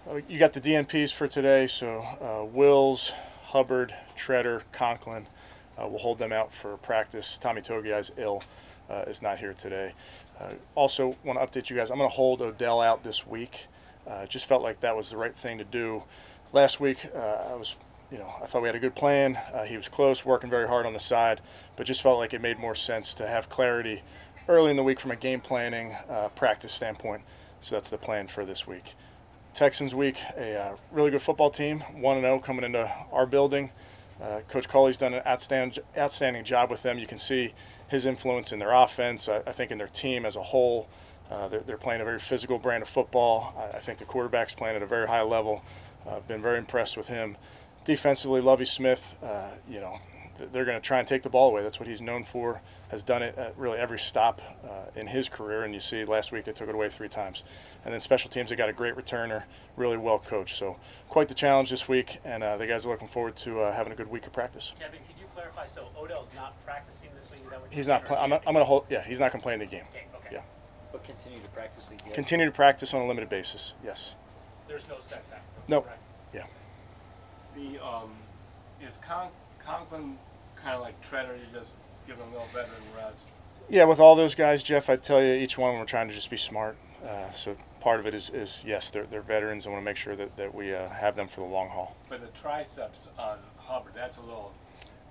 You got the DNPs for today, so Wills, Hubbard, Treader, Conklin. We'll hold them out for practice. Tommy Togiai is ill, is not here today. Also want to update you guys. I'm going to hold Odell out this week. Just felt like that was the right thing to do. Last week, I thought we had a good plan. He was close, working very hard on the side, but just felt like it made more sense to have clarity early in the week from a game planning, practice standpoint. So that's the plan for this week. Texans week, a really good football team, 1-0 coming into our building. Coach Culley's done an outstanding job with them. You can see his influence in their offense, I think in their team as a whole. They're playing a very physical brand of football. I think the quarterback's playing at a very high level. I've been very impressed with him. Defensively, Lovie Smith, they're going to try and take the ball away. That's what he's known for. Has done it at really every stop in his career. And you see last week they took it away 3 times. And then special teams, they got a great returner, really well coached. So quite the challenge this week, and the guys are looking forward to having a good week of practice. Kevin, could you clarify? So Odell's not practicing this week? Is that what he's not. I'm going to hold. Yeah, he's not going to play in the game. Okay. Yeah. But continue to practice the game. Continue to practice on a limited basis. Yes. There's no setback. Nope. Correct. Yeah. Is Conklin kind of like Treader? You just give him a little veteran rest. Yeah, with all those guys, Jeff, I'd tell you each one we're trying to just be smart. So part of it is yes, they're veterans. I want to make sure that we have them for the long haul. But the triceps on Hubbard, that's a little.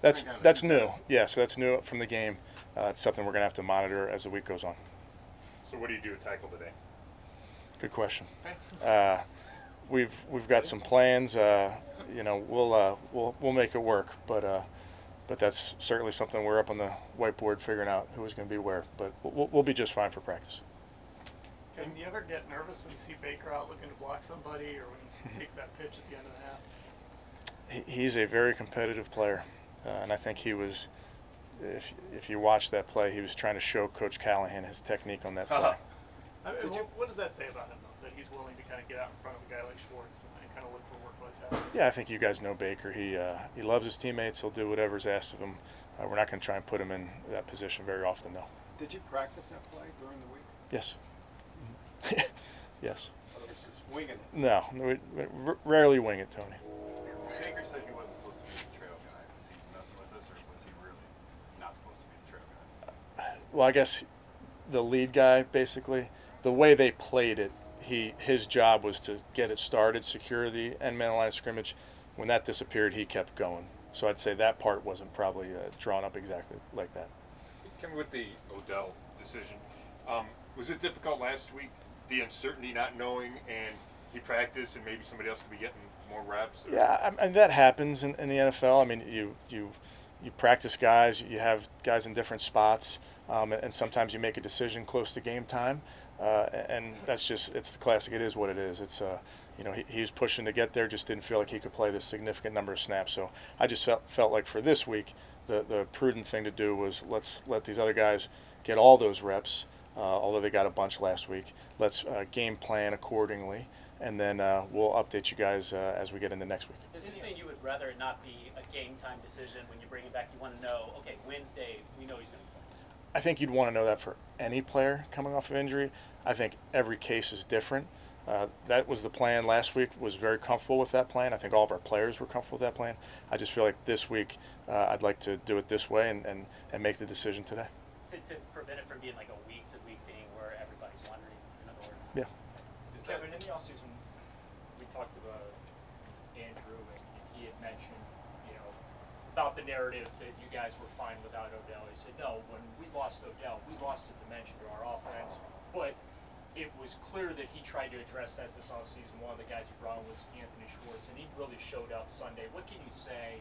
That's new. Yeah, so that's new from the game. It's something we're going to have to monitor as the week goes on. So what do you do to tackle today? Good question. We've got some plans. We'll make it work, but that's certainly something we're up on the whiteboard figuring out who's going to be where. But we'll be just fine for practice. Can you ever get nervous when you see Baker out looking to block somebody, or when he takes that pitch at the end of the half? He's a very competitive player, and I think he was. If you watch that play, he was trying to show Coach Callahan his technique on that play. What does that say about him, though, that he's willing to kind of get out in front of a guy like Schwartz and kind of look for work like that? Yeah, I think you guys know Baker. He loves his teammates. He'll do whatever's asked of him. We're not going to try and put him in that position very often, though. Did you practice that play during the week? Yes. Yes. Just winging it. No, we rarely wing it, Tony. Baker said he wasn't supposed to be the trail guy. Was he messing with us, or was he really not supposed to be the trail guy? Well, I guess the lead guy, basically, the way they played it, his job was to get it started, secure the end man line of scrimmage. When that disappeared, he kept going. So I'd say that part wasn't probably drawn up exactly like that. Coming with the Odell decision, was it difficult last week? The uncertainty, not knowing, and he practiced, and maybe somebody else could be getting more reps? Yeah, I mean, that happens in the NFL. I mean, you practice guys, you have guys in different spots, and sometimes you make a decision close to game time, and it's the classic. It is what it is. It's he was pushing to get there, just didn't feel like he could play this significant number of snaps. So I just felt like for this week, the prudent thing to do was let's let these other guys get all those reps. Although they got a bunch last week, let's game plan accordingly, and then we'll update you guys as we get into next week. Does this mean you would rather it not be a game time decision when you bring it back? You want to know, okay, Wednesday, we know he's going to play. I think you'd want to know that for any player coming off of injury. I think every case is different. That was the plan last week. Was very comfortable with that plan. I think all of our players were comfortable with that plan. I just feel like this week I'd like to do it this way and make the decision today. To prevent it from being like a week-to-week thing where everybody's wondering, in other words. Yeah. Kevin, in the offseason, we talked about Andrew, and he had mentioned, about the narrative that you guys were fine without Odell. He said, no, when we lost Odell, we lost a dimension to our offense, but it was clear that he tried to address that this offseason. One of the guys he brought was Anthony Schwartz, and he really showed up Sunday. What can you say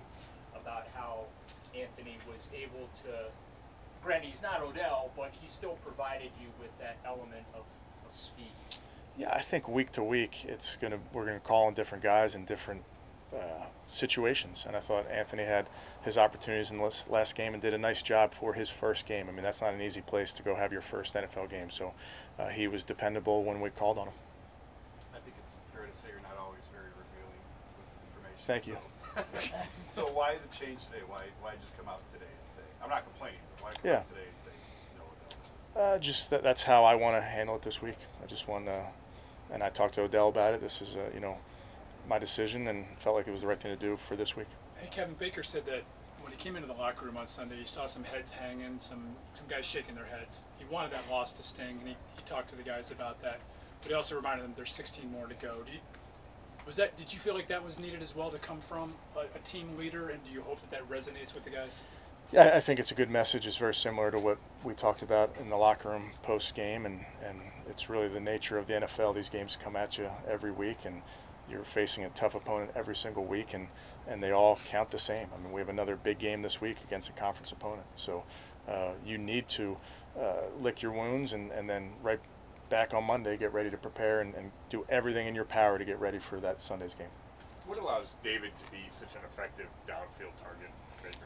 about how Anthony was able to, granted, he's not Odell, but he still provided you with that element of speed? Yeah, I think week to week, we're gonna call on different guys in different situations, and I thought Anthony had his opportunities in this last game and did a nice job for his first game. I mean, that's not an easy place to go have your first NFL game, so he was dependable when we called on him. I think it's fair to say you're not always very revealing with information. Thank you. So why the change today? Why just come out today and say, I'm not complaining, but why come out today and say no Odell? That's how I want to handle it this week. I just want and I talked to Odell about it. This is my decision, and felt like it was the right thing to do for this week. Hey, Kevin, Baker said that when he came into the locker room on Sunday, he saw some heads hanging, some guys shaking their heads. He wanted that loss to sting, and he talked to the guys about that. But he also reminded them there's 16 more to go. Did you feel like that was needed as well to come from a team leader, and do you hope that resonates with the guys? Yeah, I think it's a good message. It's very similar to what we talked about in the locker room post-game, and it's really the nature of the NFL. These games come at you every week, and you're facing a tough opponent every single week, and they all count the same. I mean, we have another big game this week against a conference opponent. So you need to lick your wounds and then right back on Monday, get ready to prepare and do everything in your power to get ready for that Sunday's game. What allows David to be such an effective downfield target, Baker?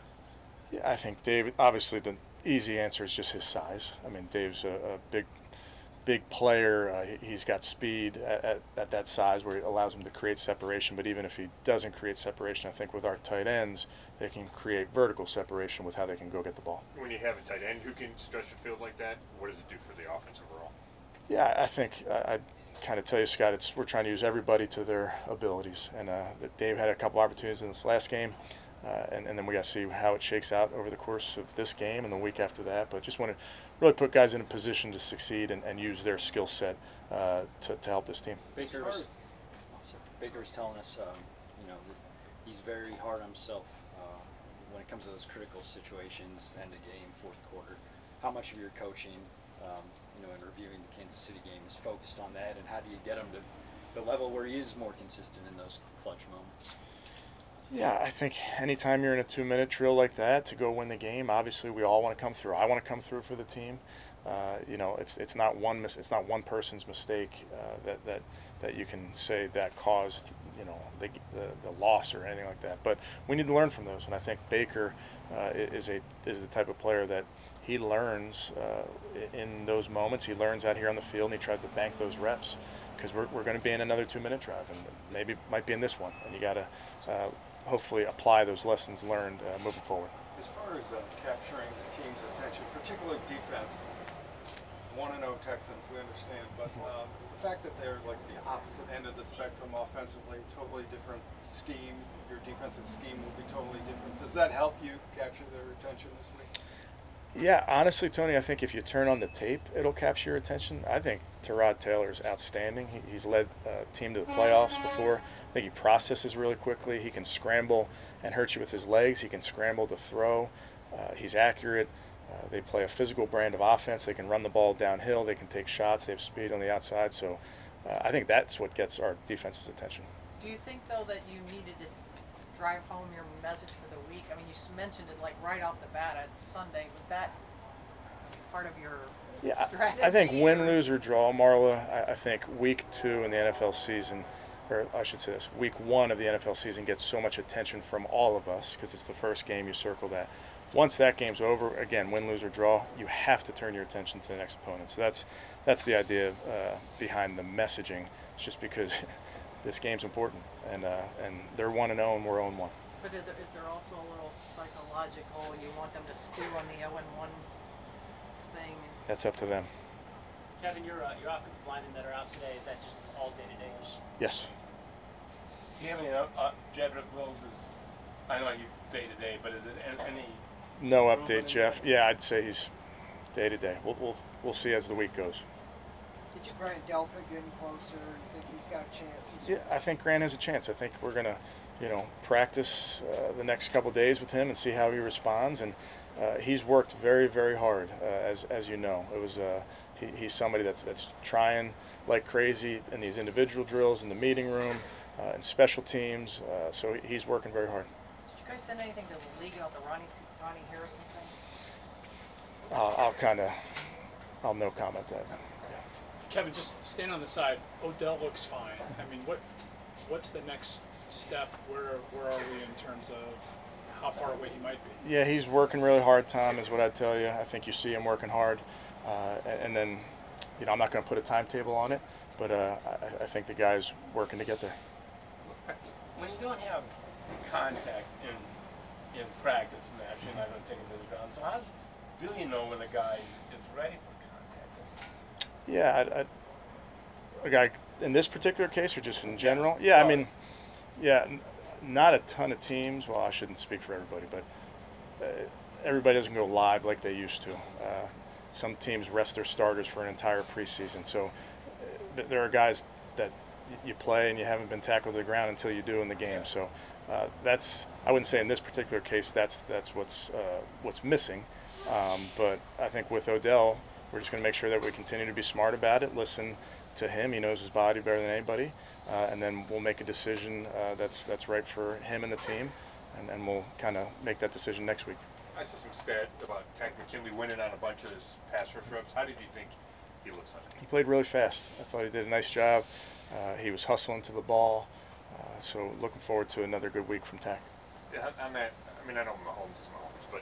Yeah, I think David, obviously the easy answer is just his size. I mean, Dave's a big player. He's got speed at that size where it allows him to create separation. But even if he doesn't create separation, I think with our tight ends, they can create vertical separation with how they can go get the ball. When you have a tight end who can stretch the field like that, what does it do for the offense overall? Yeah, I think I'd kind of tell you, Scott, we're trying to use everybody to their abilities. And Dave had a couple opportunities in this last game. And then we got to see how it shakes out over the course of this game and the week after that. But just want to really put guys in a position to succeed and use their skill set to help this team. Baker was telling us, that he's very hard on himself when it comes to those critical situations, end of game, fourth quarter. How much of your coaching, in reviewing the Kansas City game, is focused on that, and how do you get him to the level where he is more consistent in those clutch moments? Yeah, I think anytime you're in a 2-minute drill like that to go win the game, obviously we all want to come through. I want to come through for the team. It's not one person's mistake that you can say that caused the loss or anything like that. But we need to learn from those, and I think Baker is the type of player that he learns in those moments. He learns out here on the field, and he tries to bank those reps because we're going to be in another 2-minute drive, and maybe it might be in this one, and you got to hopefully apply those lessons learned moving forward. As far as capturing the team's attention, particularly defense, 1-0 Texans, we understand, but the fact that they're like the opposite end of the spectrum offensively, totally different scheme, your defensive scheme will be totally different. Does that help you capture their attention this week? Yeah, honestly, Tony, I think if you turn on the tape, it'll capture your attention. I think Tyrod Taylor is outstanding. He's led a team to the playoffs before. I think he processes really quickly. He can scramble and hurt you with his legs. He can scramble to throw. He's accurate. They play a physical brand of offense. They can run the ball downhill. They can take shots. They have speed on the outside. So I think that's what gets our defense's attention. Do you think, though, that you needed to drive home your message for the week? I mean, you mentioned it like right off the bat at Sunday. Was that part of your strategy? I think win, lose, or draw, Marla, I think week 2 in the NFL season, or I should say this, week 1 of the NFL season gets so much attention from all of us because it's the first game. You circle that. Once that game's over, again, win, lose, or draw, you have to turn your attention to the next opponent. So that's the idea behind the messaging. It's just because this game's important, and they're 1-0 and we're 0-1. But is there also a little psychological? You want them to stew on the 0-1 thing? That's up to them. Kevin, your offensive linemen that are out today, is that just all day-to-day issue? Yes. Do you have any Jedrick Wills is, I know you day-to-day, but is it any? No update, Jeff. Yeah, I'd say he's day-to-day. We'll see as the week goes. Did you Grant Delpit getting closer? You think he's got a chance? Yeah, I think Grant has a chance. I think we're going to, practice the next couple of days with him and see how he responds. And he's worked very, very hard, as you know. It was he's somebody that's trying like crazy in these individual drills, in the meeting room, and special teams. So he's working very hard. Did you guys send anything to the league about the Ronnie Harrison thing? I'll no comment that. Yeah. Kevin, just stand on the side. Odell looks fine. I mean, what's the next step? Where are we in terms of how far away he might be? Yeah, he's working really hard, Tom, is what I'd tell you. I think you see him working hard. And then, I'm not going to put a timetable on it, but I think the guy's working to get there. When you don't have contact in practice, and actually not going to take him to the ground, so how do you know when a guy is ready for contact? Yeah, A guy in this particular case, or just in general? Yeah, I mean, yeah, not a ton of teams. Well, I shouldn't speak for everybody, but everybody doesn't go live like they used to. Some teams rest their starters for an entire preseason. So there are guys that you play and you haven't been tackled to the ground until you do in the game. So that's, I wouldn't say in this particular case that's what's missing. But I think with Odell, we're just going to make sure that we continue to be smart about it, listen to him. He knows his body better than anybody. And then we'll make a decision that's right for him and the team. And we'll kind of make that decision next week. I saw some stat about Takk McKinley winning on a bunch of his pass rush reps. How did you think he looks like? He played really fast. I thought he did a nice job. He was hustling to the ball. So looking forward to another good week from Takk. Yeah, on that, I mean, I know Mahomes is Mahomes, but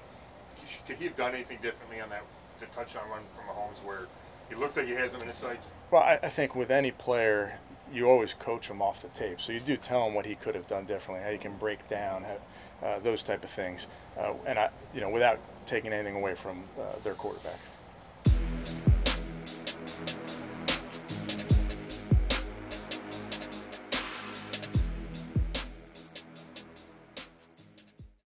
could he have done anything differently on that the touchdown run from Mahomes where he looks like he has him in his sights? Well, I think with any player, you always coach him off the tape. So you do tell him what he could have done differently, how you can break down, those type of things, and without taking anything away from their quarterback.